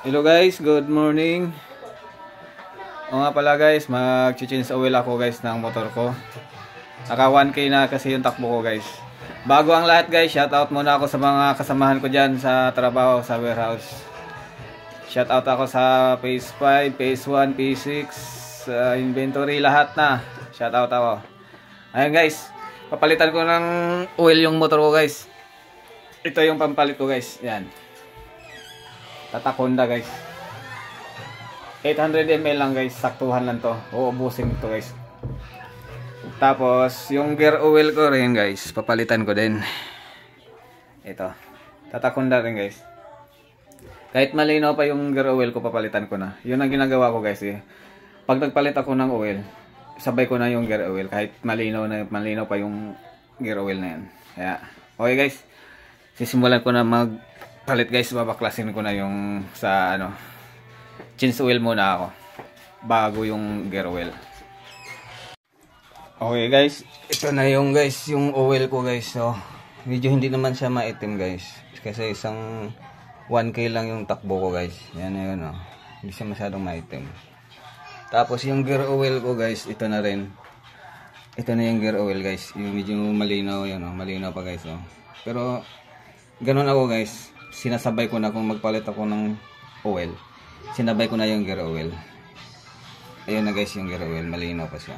Hello guys, good morning. O nga pala guys, mag-change oil ako guys ng motor ko. Naka 1K na kasi yung takbo ko guys. Bago ang lahat guys, shoutout muna ako sa mga kasamahan ko dyan sa trabaho sa warehouse. Shoutout ako sa phase 5, phase 1, phase 6, inventory, lahat na. Shoutout ako. Ayun guys, papalitan ko ng oil yung motor ko guys. Ito yung pampalit ko guys, yan. Tata Honda guys, 800 ml lang guys, saktuhan lang to, uubusin ito guys. Tapos yung gear oil ko rin guys, papalitan ko din. Ito, Tata Honda rin guys. Kahit malinaw pa yung gear oil ko, papalitan ko na. Yun ang ginagawa ko guys eh. Pag nagpalit ako ng oil, sabay ko na yung gear oil, kahit malinaw pa yung gear oil na yan. Kaya, okay guys, sisimulan ko na palit guys, babaklasin ko na yung sa change oil muna ako bago yung gear oil. Okay guys, ito na yung oil ko guys. So medyo hindi naman siya maitim guys, kasi isang 1K lang yung takbo ko guys. Yan na yun hindi siya masyadong maitim. Tapos yung gear oil ko guys, ito na rin. Ito na yung gear oil guys, yung medyo malinaw yun malinaw pa guys Pero ganun ako guys, sinasabay ko na kung magpalit ako ng oil, sinabay ko na yung gear oil. Ayun na guys yung gear oil, malinaw pa siya.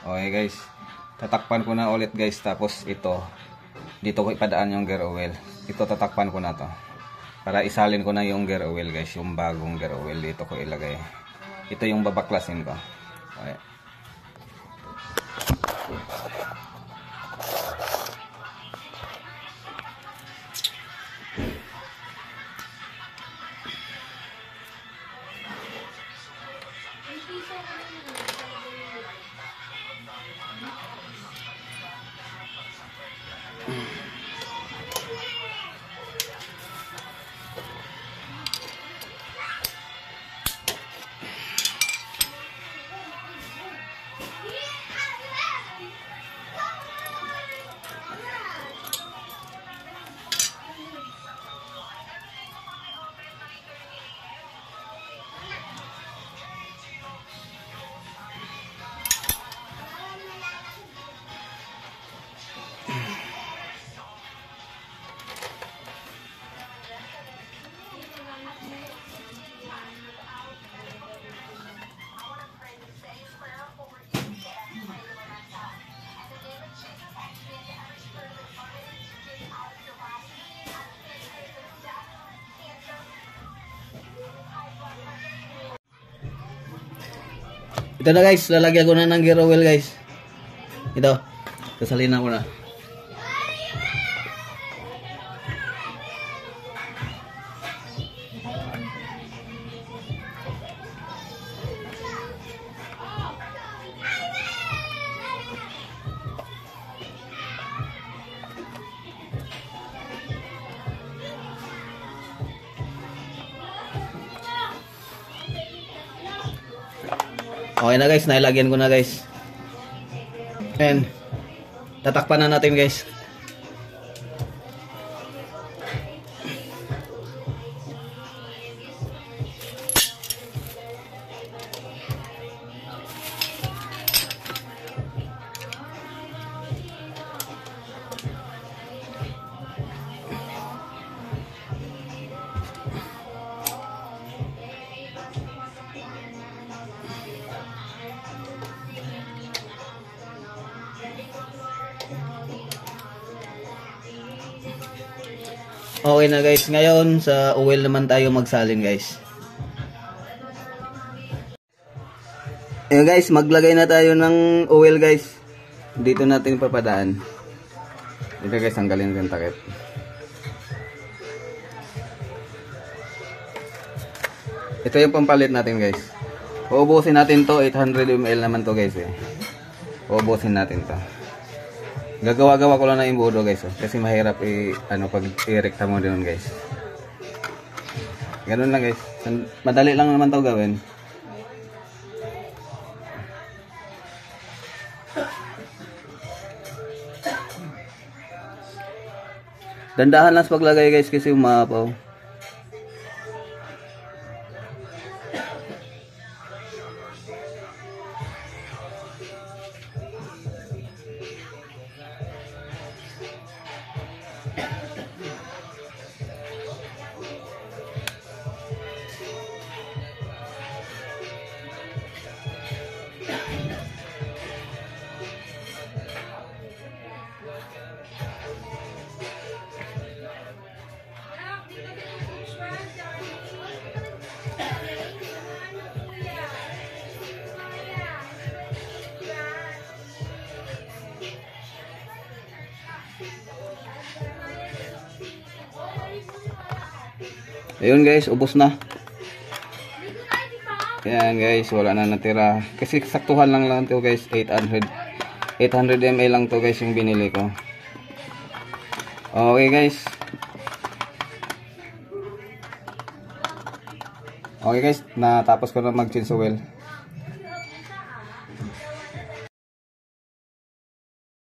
Okay guys, tatakpan ko na ulit guys. Tapos ito, dito ko ipadaan yung gear oil. Ito tatakpan ko na to para isalin ko na yung gear oil guys, yung bagong gear oil. Dito ko ilagay. Ito yung babaklasin ko. Okay. Ito na guys, lalagyan ko na ng gear oil guys. Ito, sasalina ko na. Okay na guys, nailagyan ko na guys. And tatakpan na natin guys. Okay na guys, ngayon sa oil naman tayo magsalin guys. Ayan guys, maglagay na tayo ng oil guys. Dito natin papadaan. Dito guys, tanggalin ko yung takip. Ito yung pampalit natin guys. Uubusin natin to, 800 ml naman to guys Uubusin natin to. Gagawa-gawa ko lang na imbudo guys kasi mahirap pag i-rekta mo din guys. Ganun lang guys. Madali lang naman 'to gawin. Dandahan lang sa paglagay guys kasi umapaw. Ayun guys, ubos na. Ayan guys, wala na natira. Kasi saktuhan lang to guys, 800 ml lang to guys yung binili ko. Okay guys. Okay guys, natapos ko na mag-change oil.